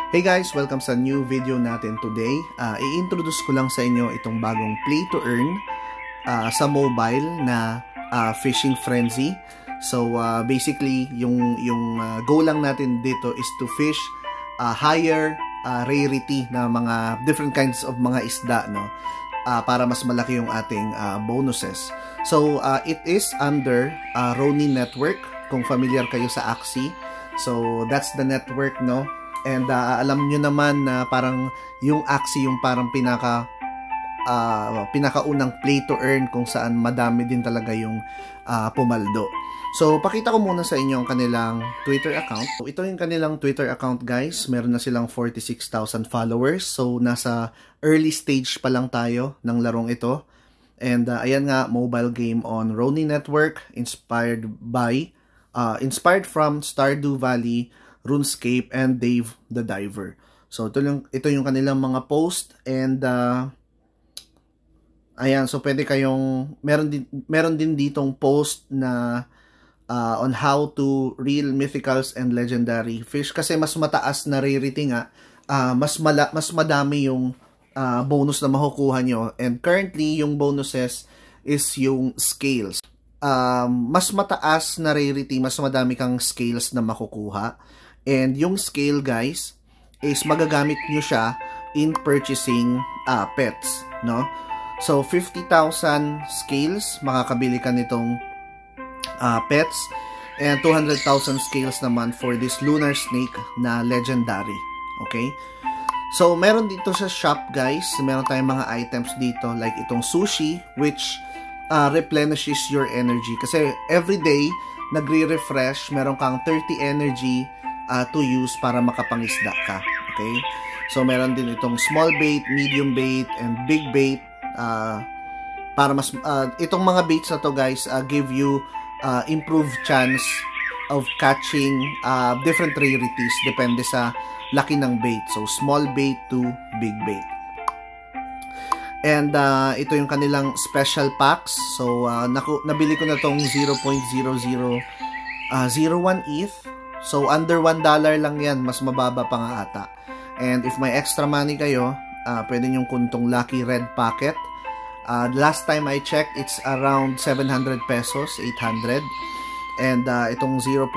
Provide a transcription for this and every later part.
Hey guys! Welcome sa new video natin today. I-introduce ko lang sa inyo itong bagong play to earn sa mobile na Fishing Frenzy. So basically, yung goal lang natin dito is to fish higher rarity na mga different kinds of mga isda, no? Para mas malaki yung ating bonuses. So it is under Ronin Network, kung familiar kayo sa Axie. So that's the network, no? And alam nyo naman na parang yung Axie yung parang pinakaunang play to earn kung saan madami din talaga yung pumaldo. So pakita ko muna sa inyo ang kanilang Twitter account. So, ito yung kanilang Twitter account, guys. Meron na silang 46,000 followers. So nasa early stage pa lang tayo ng larong ito. And ayan nga, mobile game on Ronin Network, inspired from Stardew Valley, RuneScape, and Dave the Diver. So ito yung kanilang mga post, and ayan, so pwede kayong meron din ditong post na on how to reel mythicals and legendary fish, kasi mas mataas na rarity nga, mas madami yung bonus na makukuha nyo. And currently yung bonuses is yung scales. Mas mataas na rarity, mas madami kang scales na makukuha. And yung scale, guys, is magagamit nyo siya in purchasing pets, no? So 50,000 scales, makakabili ka nitong pets, and 200,000 scales naman for this lunar snake na legendary. Okay? So meron dito sa shop, guys, meron tayong mga items dito like itong sushi, which replenishes your energy, kasi everyday nagre-refresh, meron kang 30 energy to use para makapangisda ka. Okay? So meron din itong small bait, medium bait, and big bait, para mas itong mga baits na to, guys, give you improved chance of catching different rarities depende sa laki ng bait. So small bait to big bait. And ito yung kanilang special packs. So nabili ko na tong 0.0001 ETH. So under $1 lang yan, mas mababa pa nga ata. And if may extra money kayo, pwede nyo kuntong Lucky Red Packet. Last time I checked, it's around 700 pesos, 800. And itong 0.02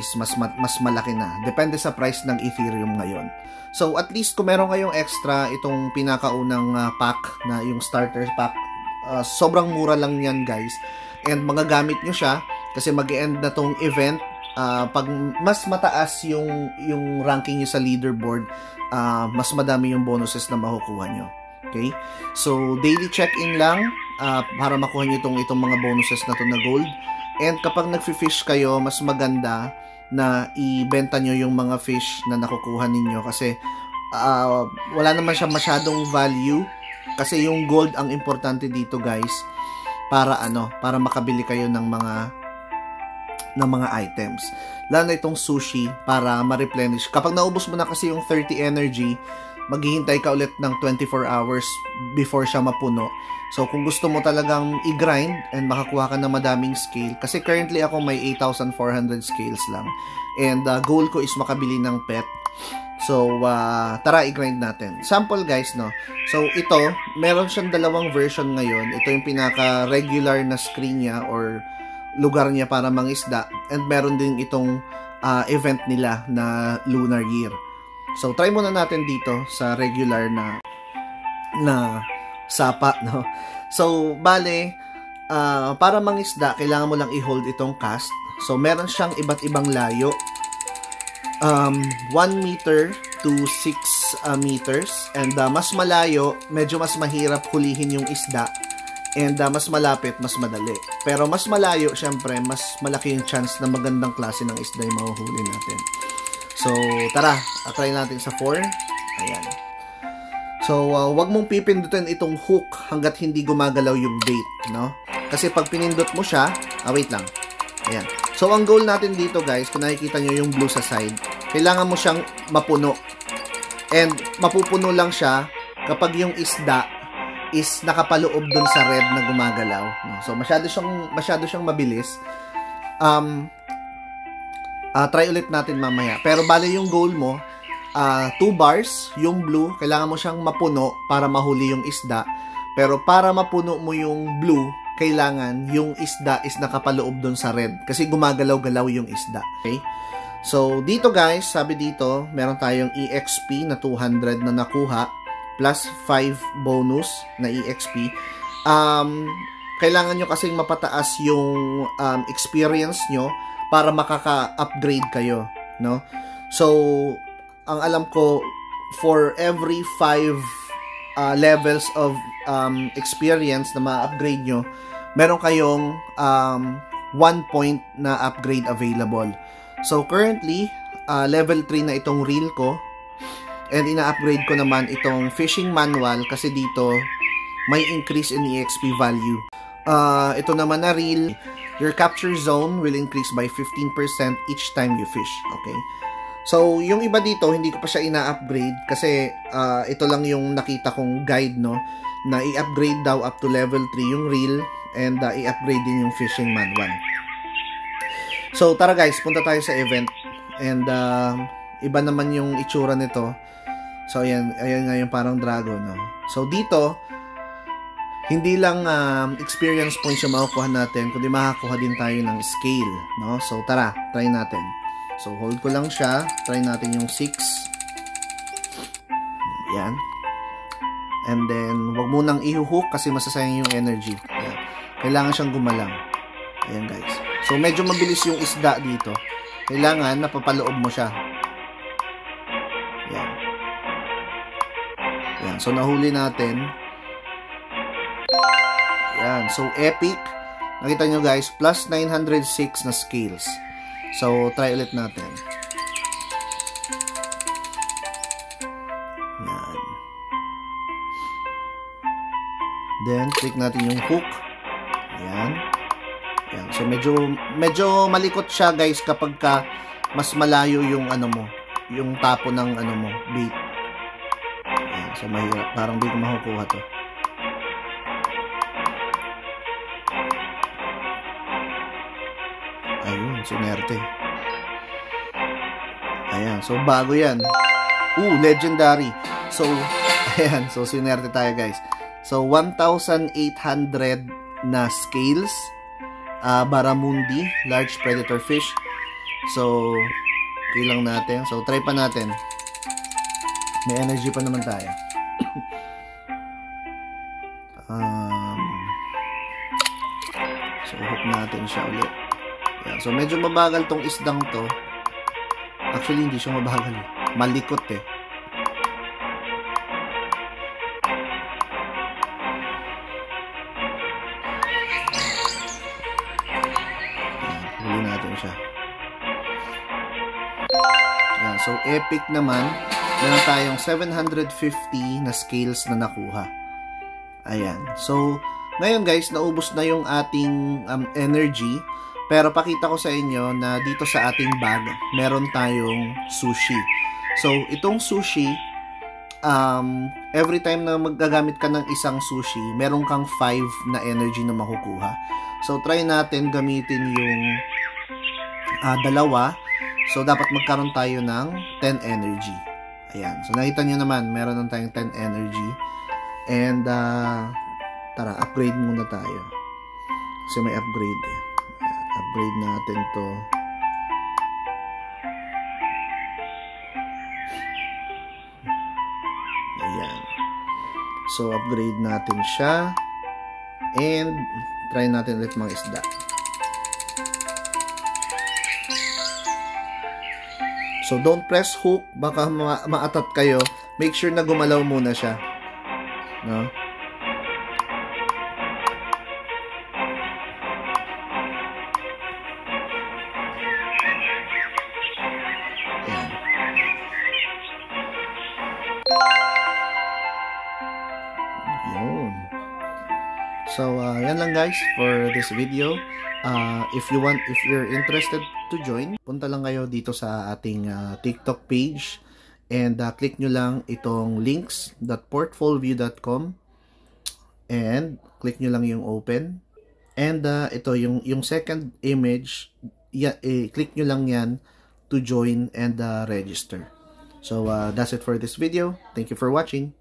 is mas malaki na. Depende sa price ng Ethereum ngayon. So at least kung meron kayong extra, itong pinakaunang pack na yung starter pack, sobrang mura lang yan, guys. And magagamit nyo siya kasi mag-end na tong event. Pag mas mataas yung ranking nyo sa leaderboard, mas madami yung bonuses na makukuha nyo. Okay? So daily check-in lang para makuha nyo itong mga bonuses na to na gold. And kapag nagfi-fish kayo, mas maganda na ibenta nyo yung mga fish na nakukuha ninyo, kasi wala naman siya masyadong value, kasi yung gold ang importante dito, guys, para makabili kayo ng mga items. Lalo na itong sushi, para ma-replenish. Kapag naubos mo na kasi yung 30 energy, maghihintay ka ulit ng 24 hours before siya mapuno. So kung gusto mo talagang i-grind and makakuha ka ng madaming scale, kasi currently ako may 8,400 scales lang, and goal ko is makabili ng pet. So tara, i-grind natin. Sample, guys, no? So ito, meron siyang dalawang version ngayon. Ito yung pinaka-regular na screen niya or lugar niya para mangisda, and meron din itong event nila na Lunar Year. So try muna natin dito sa regular na sapa, no? So bale, para mangisda, kailangan mo lang i-hold itong cast. So meron siyang iba't ibang layo, 1 meter to 6 meters, and mas malayo, medyo mas mahirap hulihin yung isda, and mas malapit, mas madali. Pero mas malayo, syempre, mas malaki yung chance na magandang klase ng isda yung mahuhuli natin. So tara, try natin sa 4. Ayan. So wag mong pipindutin itong hook hanggat hindi gumagalaw yung bait, no? Kasi pag pinindot mo siya, wait lang. Ayan. So ang goal natin dito, guys, kung nakikita nyo yung blue sa side, kailangan mo siyang mapuno. And mapupuno lang siya kapag yung isda is nakapaloob dun sa red na gumagalaw, no? So masyado siyang mabilis. Try ulit natin mamaya. Pero bale yung goal mo 2 bars, yung blue, kailangan mo siyang mapuno para mahuli yung isda. Pero para mapuno mo yung blue, kailangan yung isda is nakapaloob doon sa red kasi gumagalaw-galaw yung isda. Okay? So, dito guys, sabi dito, meron tayong EXP na 200 na nakuha plus 5 bonus na EXP. Kailangan nyo kasing mapataas yung experience nyo para makaka-upgrade kayo, no? So, ang alam ko, for every 5 levels of experience na ma-upgrade nyo, meron kayong 1 point na upgrade available. So, currently, level 3 na itong reel ko, and ina-upgrade ko naman itong fishing manual kasi dito, may increase in EXP value. Ito naman na reel, your capture zone will increase by 15% each time you fish. Okay? So, yung iba dito, hindi ko pa siya ina-upgrade kasi ito lang yung nakita kong guide, no? Na i-upgrade daw up to level 3 yung reel and i-upgrade din yung fishing manual. So, tara guys, punta tayo sa event. And iba naman yung itsura nito. So, ayan nga yung parang dragon, no? So, dito, hindi lang experience points yung makukuha natin, kundi makakuha din tayo ng scale, no? So, tara, try natin. So, hold ko lang siya. Try natin yung 6. Yan. And then, wag mo nang i-hook kasi masasayang yung energy. Yan. Kailangan siyang gumalang. Ayan, guys. So, medyo mabilis yung isda dito. Kailangan napapaloob mo siya. Yan. Yan. So, nahuli natin. Yan. So, epic. Nakita nyo, guys. Plus 906 na scales. So, try ulit natin. Yan. Then, click natin yung hook. Yan. Yan. So, medyo malikot siya, guys, kapag ka mas malayo yung ano mo, yung tapo ng ano mo, bait. Yan. So, mahirap. Parang di ko makukuha to. Ayun, sunerte. Ayan, so bago yan. Legendary. So, ayan, so sunerte tayo guys. So, 1,800 na scales. Barramundi, large predator fish. So, okay lang natin. So, try pa natin. May energy pa naman tayo. So, hook natin siya ulit. Yan. So, medyo mabagal tong isdang to. Actually, hindi siya mabagal eh. Malikot eh. Yan. Huli natin siya. Yan. So, epic naman. Meron tayong 750 na scales na nakuha. Ayan. So, ngayon guys, naubos na yung ating energy. Pero pakita ko sa inyo na dito sa ating bag, meron tayong sushi. So, itong sushi, every time na magagamit ka ng isang sushi, meron kang 5 na energy na makukuha. So, try natin gamitin yung dalawa. So, dapat magkaroon tayo ng 10 energy. Ayan. So, nakita nyo naman, meron na tayong 10 energy. And, tara, upgrade muna tayo. Kasi may upgrade eh. Upgrade natin to. Ayan. So, upgrade natin siya. And, try natin ulit mga isda. So, don't press hook. Baka maatat kayo. Make sure na gumalaw muna siya. No? So, yan lang guys for this video. If you're interested to join, punta lang kayo dito sa ating TikTok page and click nyo lang itong links.portfolview.com and click nyo lang yung open. And ito yung second image, click nyo lang yan to join and register. So, that's it for this video. Thank you for watching.